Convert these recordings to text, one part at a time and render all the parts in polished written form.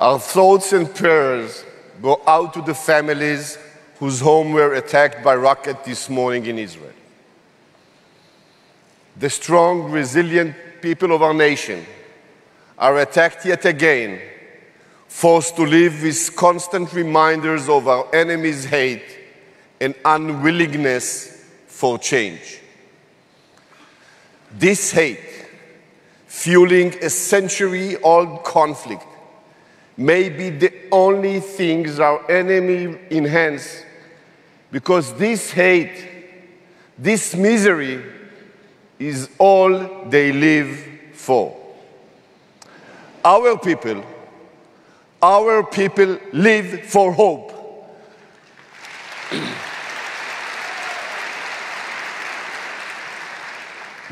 Our thoughts and prayers go out to the families whose homes were attacked by rockets this morning in Israel. The strong, resilient people of our nation are attacked yet again, forced to live with constant reminders of our enemies' hate and unwillingness for change. This hate, fueling a century-old conflict, may be the only things our enemy enhance, because this hate, this misery, is all they live for. Our people live for hope.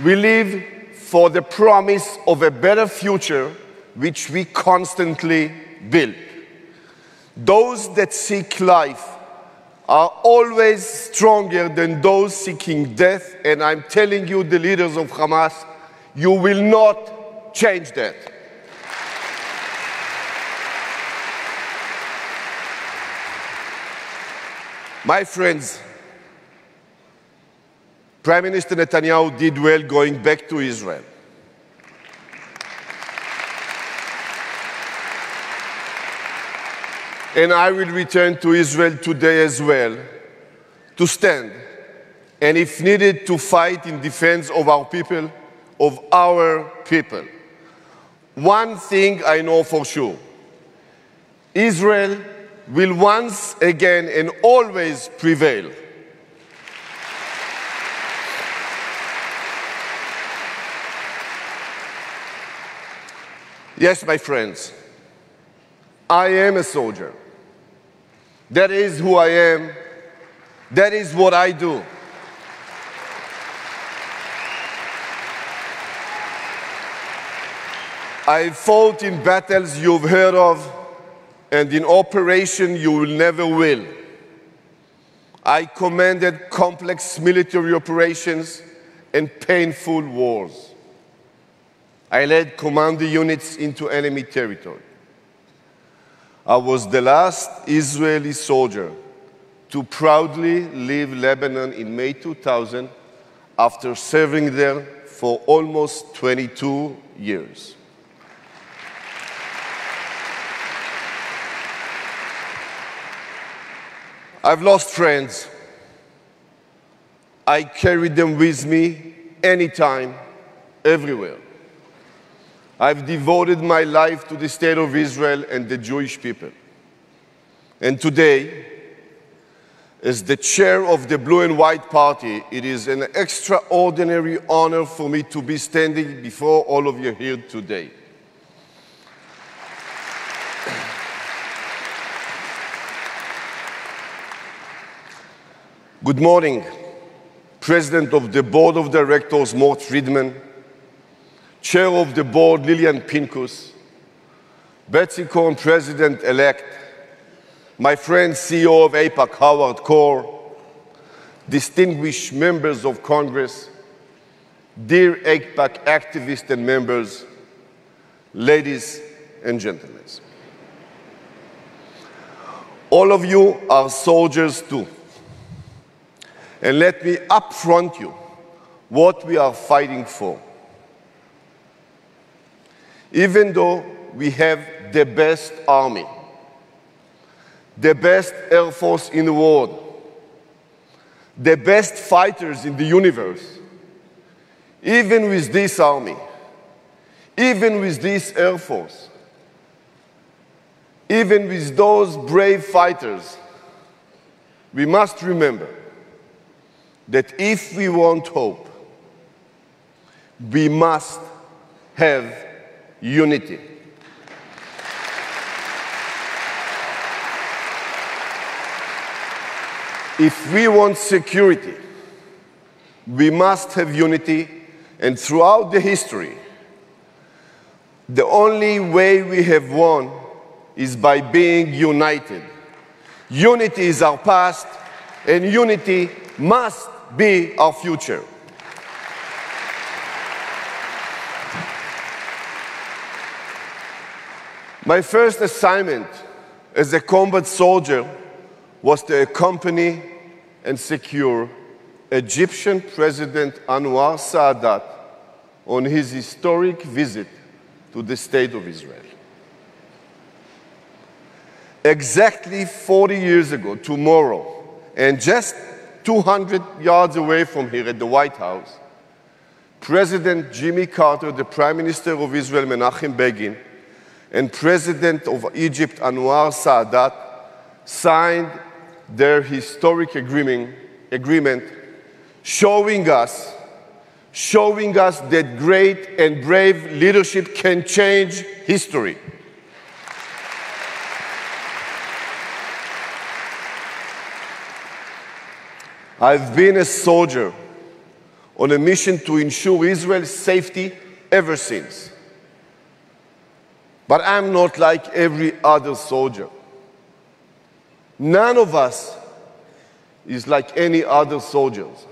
We live for the promise of a better future, which we constantly build. Those that seek life are always stronger than those seeking death, and I'm telling you, the leaders of Hamas, you will not change that. My friends, Prime Minister Netanyahu did well going back to Israel. And I will return to Israel today as well, to stand, and if needed, to fight in defense of our people, of our people. One thing I know for sure: Israel will once again and always prevail. Yes, my friends, I am a soldier. That is who I am. That is what I do. I fought in battles you've heard of, and in operation you will never will. I commanded complex military operations and painful wars. I led commando units into enemy territory. I was the last Israeli soldier to proudly leave Lebanon in May 2000 after serving there for almost 22 years. I've lost friends. I carry them with me anytime, everywhere. I've devoted my life to the state of Israel and the Jewish people. And today, as the chair of the Blue and White Party, it is an extraordinary honor for me to be standing before all of you here today. Good morning, President of the Board of Directors, Mort Friedman, Chair of the Board, Lilian Pincus, Betsy Cohen, President-elect, my friend, CEO of AIPAC, Howard Kor, distinguished members of Congress, dear AIPAC activists and members, ladies and gentlemen. All of you are soldiers too. And let me upfront you what we are fighting for. Even though we have the best army, the best air force in the world, the best fighters in the universe, even with this army, even with this air force, even with those brave fighters, we must remember that if we want hope, we must have unity. If we want security, we must have unity, and throughout the history, the only way we have won is by being united. Unity is our past, and unity must be our future. My first assignment as a combat soldier was to accompany and secure Egyptian President Anwar Sadat on his historic visit to the State of Israel. Exactly 40 years ago, tomorrow, and just 200 yards away from here at the White House, President Jimmy Carter, the Prime Minister of Israel, Menachem Begin, and President of Egypt, Anwar Sadat, signed their historic agreement showing us that great and brave leadership can change history. I've been a soldier on a mission to ensure Israel's safety ever since. But I'm not like every other soldier. None of us is like any other soldiers.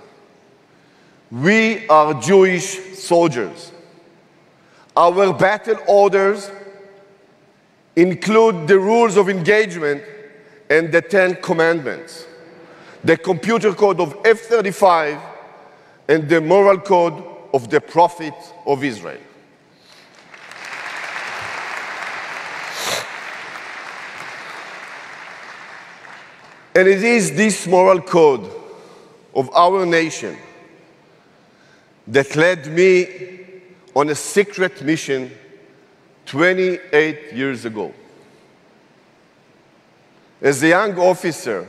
We are Jewish soldiers. Our battle orders include the rules of engagement and the 10 Commandments, the computer code of F-35, and the moral code of the Prophet of Israel. And it is this moral code of our nation that led me on a secret mission 28 years ago. As a young officer,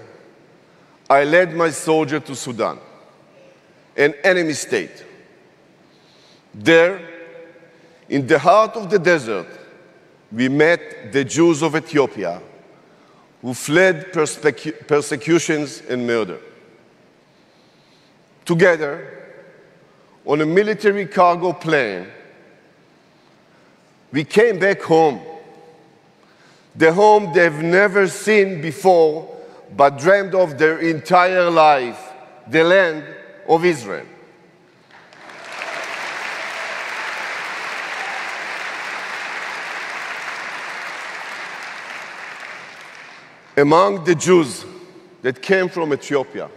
I led my soldier to Sudan, an enemy state. There, in the heart of the desert, we met the Jews of Ethiopia who fled persecutions and murder. Together, on a military cargo plane, we came back home, the home they've never seen before but dreamed of their entire life, the land of Israel. Among the Jews that came from Ethiopia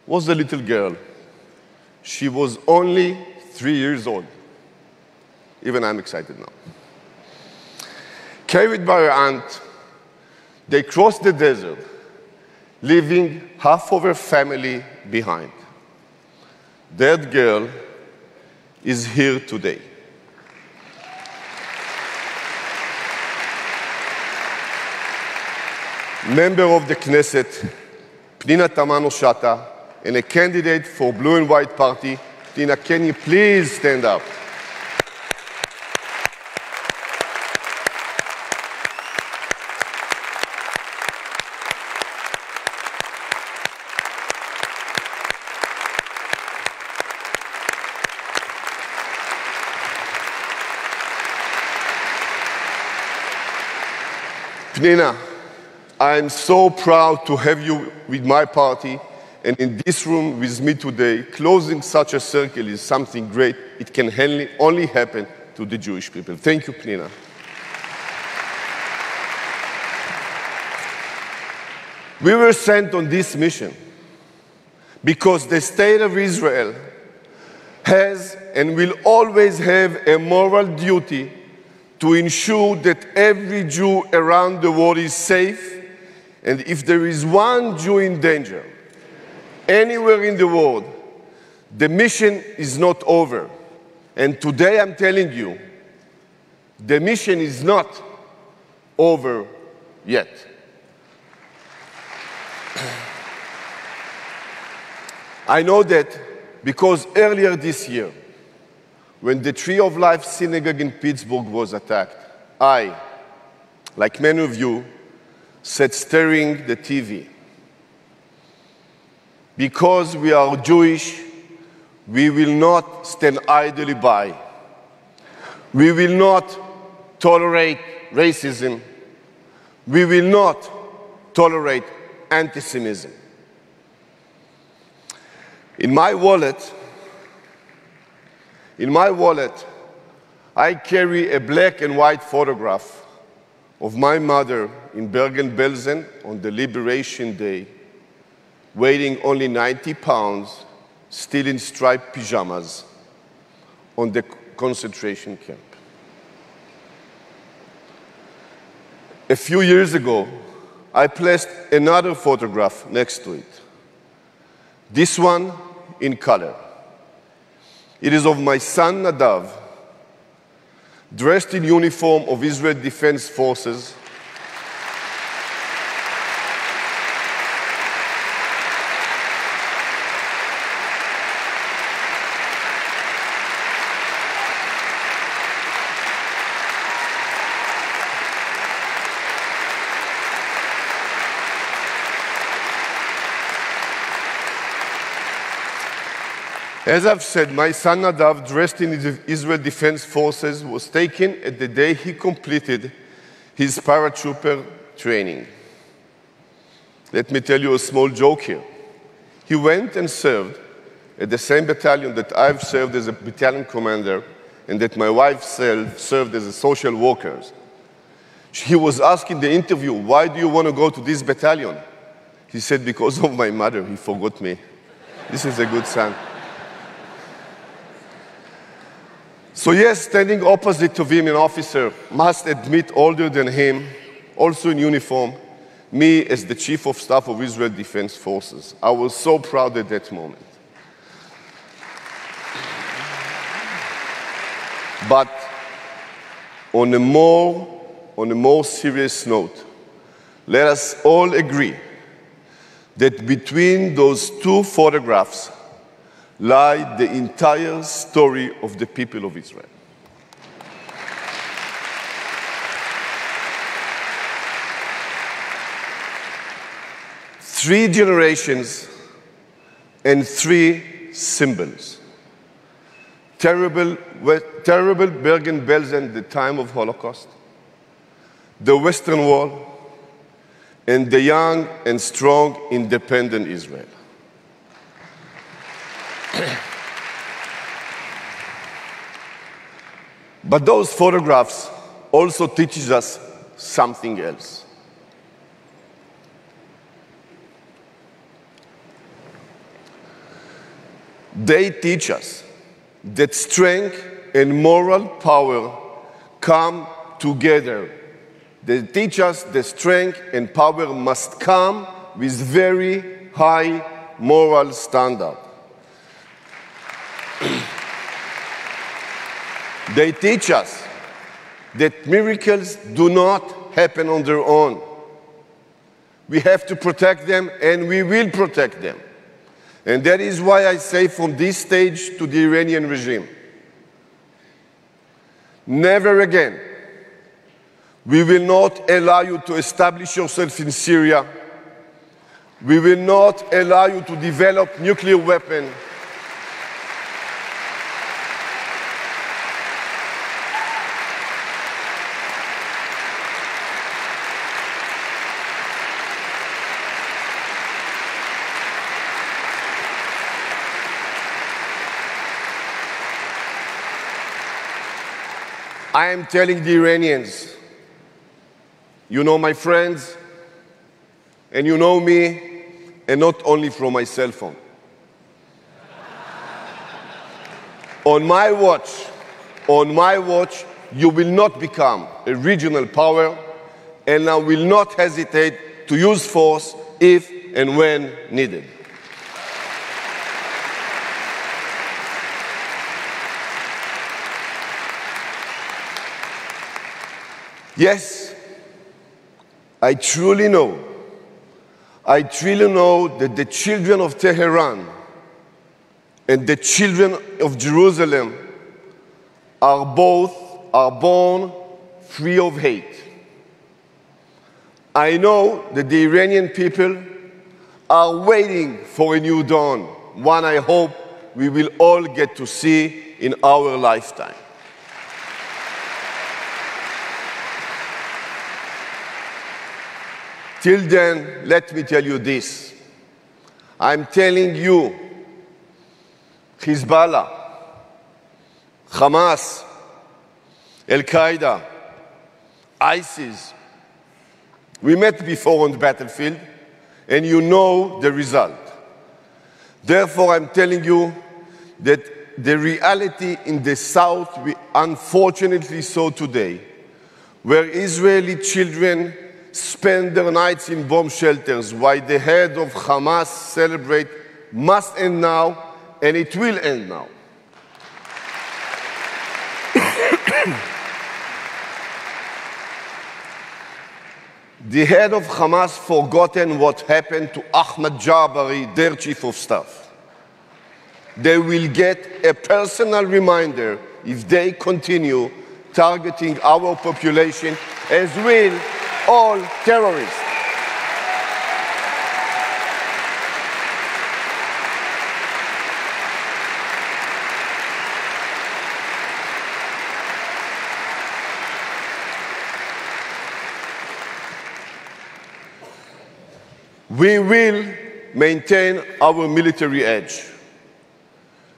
was a little girl. She was only 3 years old. Even I'm excited now. Carried by her aunt, they crossed the desert, leaving half of her family behind. That girl is here today. Member of the Knesset, Pnina Tamano-Shata, and a candidate for Blue and White Party. Pnina, can you please stand up? Pnina, I'm so proud to have you with my party and in this room with me today. Closing such a circle is something great. It can only happen to the Jewish people. Thank you, Pnina. We were sent on this mission because the State of Israel has and will always have a moral duty to ensure that every Jew around the world is safe. And if there is one Jew in danger anywhere in the world, the mission is not over. And today I'm telling you, the mission is not over yet. I know that because earlier this year, when the Tree of Life Synagogue in Pittsburgh was attacked, I, like many of you, sat staring the TV. Because we are Jewish, we will not stand idly by. We will not tolerate racism. We will not tolerate anti-Semitism. In my wallet, I carry a black and white photograph of my mother in Bergen-Belsen on the Liberation Day, weighing only 90 pounds, still in striped pajamas, on the concentration camp. A few years ago, I placed another photograph next to it, this one in color. It is of my son Nadav, dressed in uniform of Israel Defense Forces, as I've said, my son Nadav, dressed in the Israel Defense Forces, was taken at the day he completed his paratrooper training. Let me tell you a small joke here. He went and served at the same battalion that I've served as a battalion commander and that my wife served as a social worker. He was asked in the interview, "Why do you want to go to this battalion?" He said, "Because of my mother, he forgot me." This is a good son. So yes, standing opposite to him, an officer must admit older than him, also in uniform, me as the Chief of Staff of Israel Defense Forces. I was so proud at that moment. But on a more serious note, let us all agree that between those two photographs lie the entire story of the people of Israel. Three generations and three symbols. Terrible Bergen-Belsen, the time of Holocaust, the Western Wall, and the young and strong independent Israel. But those photographs also teach us something else. They teach us that strength and moral power come together. They teach us that strength and power must come with very high moral standards. They teach us that miracles do not happen on their own. We have to protect them, and we will protect them. And that is why I say from this stage to the Iranian regime, never again. We will not allow you to establish yourself in Syria. We will not allow you to develop nuclear weapons. I am telling the Iranians, you know my friends, and you know me, and not only from my cell phone. On my watch, you will not become a regional power, and I will not hesitate to use force if and when needed. Yes, I truly know that the children of Tehran and the children of Jerusalem are born free of hate. I know that the Iranian people are waiting for a new dawn, one I hope we will all get to see in our lifetime. Till then, let me tell you this. I'm telling you, Hezbollah, Hamas, Al-Qaeda, ISIS, We met before on the battlefield, and you know the result. Therefore, I'm telling you that the reality in the south we unfortunately saw today, where Israeli children spend their nights in bomb shelters while the head of Hamas celebrate, must end now, and it will end now. The head of Hamas forgotten what happened to Ahmad Jabari, their chief of staff. They will get a personal reminder if they continue targeting our population, as will all terrorists. We will maintain our military edge.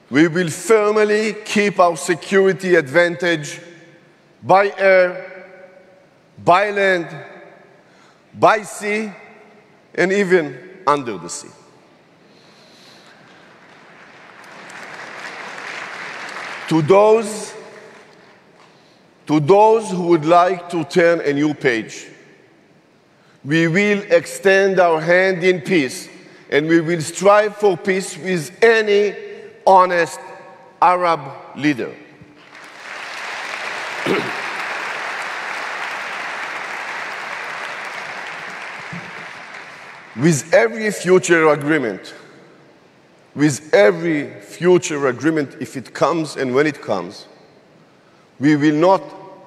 We will firmly keep our security advantage by air, by land, by sea, and even under the sea. To those who would like to turn a new page, we will extend our hand in peace, and we will strive for peace with any honest Arab leader. With every future agreement, if it comes and when it comes, we will not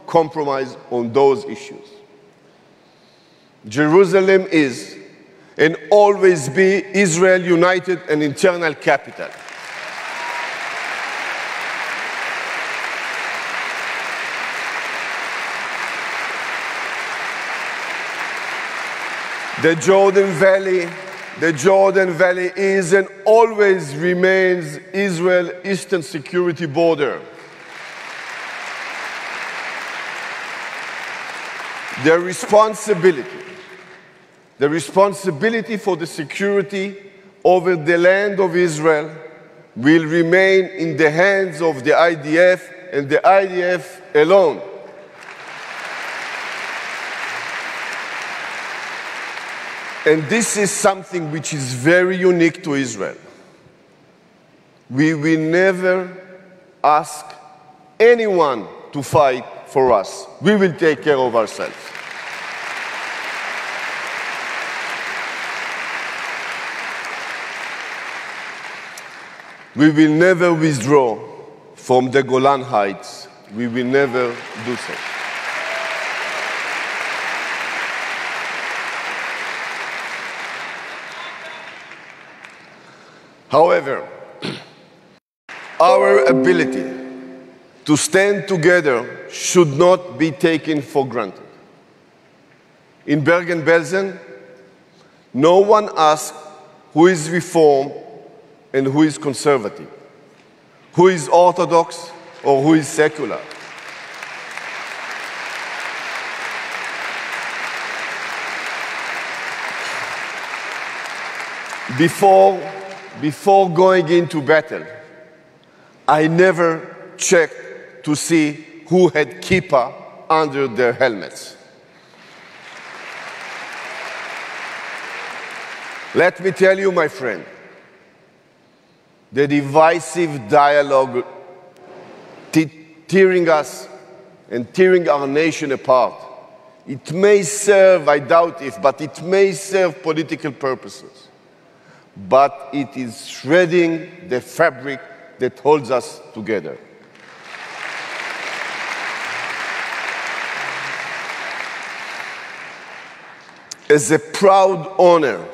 compromise on those issues. Jerusalem is and always be Israel united and eternal capital. The Jordan Valley is and always remains Israel's eastern security border. The responsibility for the security over the land of Israel will remain in the hands of the IDF and the IDF alone. And this is something which is very unique to Israel. We will never ask anyone to fight for us. We will take care of ourselves. We will never withdraw from the Golan Heights. We will never do so. However, our ability to stand together should not be taken for granted. In Bergen-Belsen, no one asked who is Reform and who is conservative, who is Orthodox or who is secular. Before going into battle, I never checked to see who had kippah under their helmets. Let me tell you, my friend, the divisive dialogue tearing us and tearing our nation apart, it may serve, I doubt it, but it may serve political purposes. But it is shredding the fabric that holds us together. As a proud owner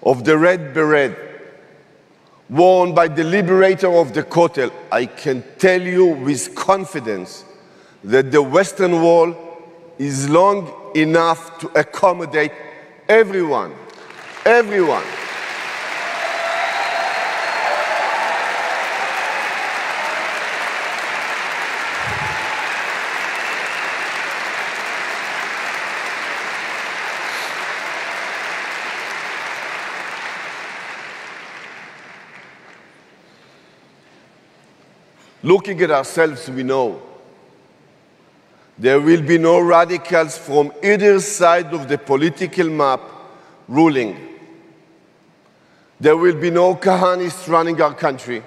of the red beret worn by the liberator of the Kotel, I can tell you with confidence that the Western Wall is long enough to accommodate everyone. Everyone. Looking at ourselves, we know there will be no radicals from either side of the political map ruling. There will be no Kahanists running our country.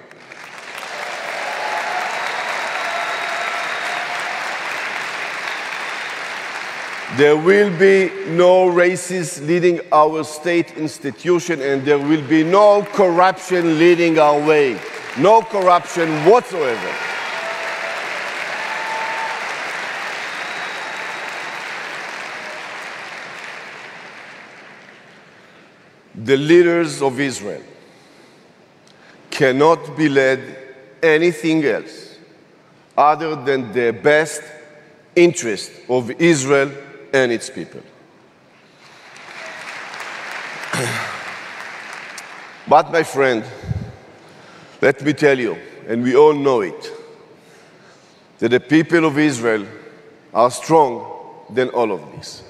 There will be no racists leading our state institution, and there will be no corruption leading our way. No corruption whatsoever. The leaders of Israel cannot be led anything else other than the best interest of Israel and its people. But, my friend, let me tell you, and we all know it, that the people of Israel are stronger than all of this.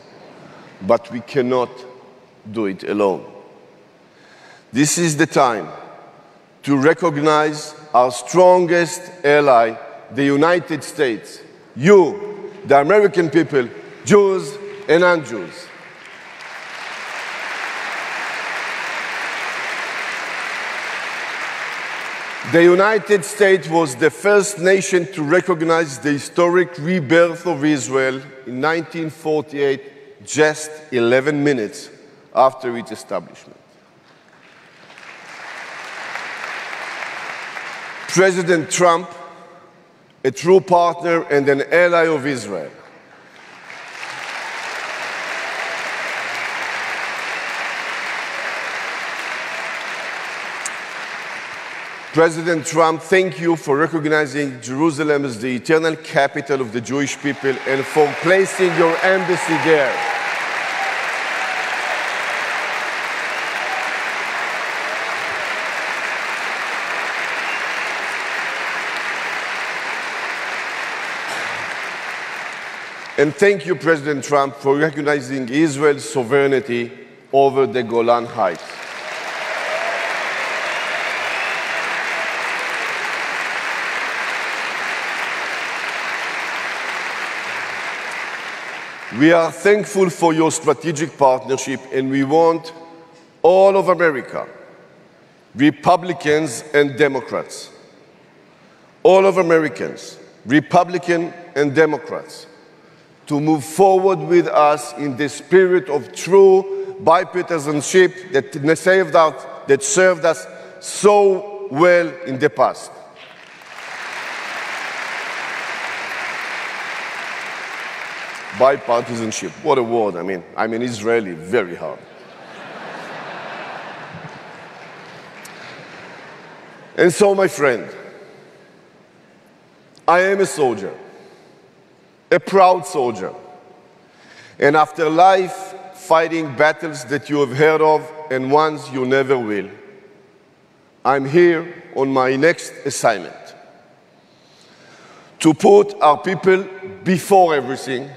But we cannot do it alone. This is the time to recognize our strongest ally, the United States, you, the American people, Jews and non-Jews. The United States was the first nation to recognize the historic rebirth of Israel in 1948, just 11 minutes after its establishment. President Trump, a true partner and an ally of Israel, President Trump, thank you for recognizing Jerusalem as the eternal capital of the Jewish people and for placing your embassy there. And thank you, President Trump, for recognizing Israel's sovereignty over the Golan Heights. We are thankful for your strategic partnership, and we want all of America, Republicans and Democrats, all of Americans, Republican and Democrats, to move forward with us in the spirit of true bipartisanship that served us so well in the past. Bipartisanship, what a word. I'm an Israeli, very hard. And so, my friend, I am a soldier, a proud soldier. And after life, fighting battles that you have heard of and ones you never will, I'm here on my next assignment to put our people before everything,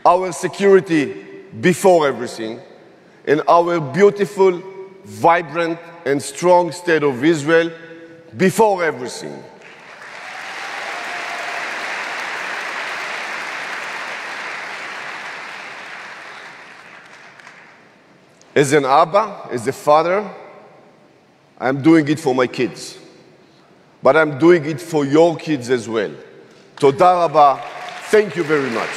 our security before everything, and our beautiful, vibrant, and strong state of Israel before everything. As an Abba, as a father, I'm doing it for my kids. But I'm doing it for your kids as well. Toda Rabba, thank you very much.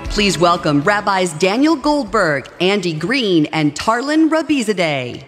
Please welcome Rabbis Daniel Goldberg, Andy Green, and Tarlin Rabizadeh.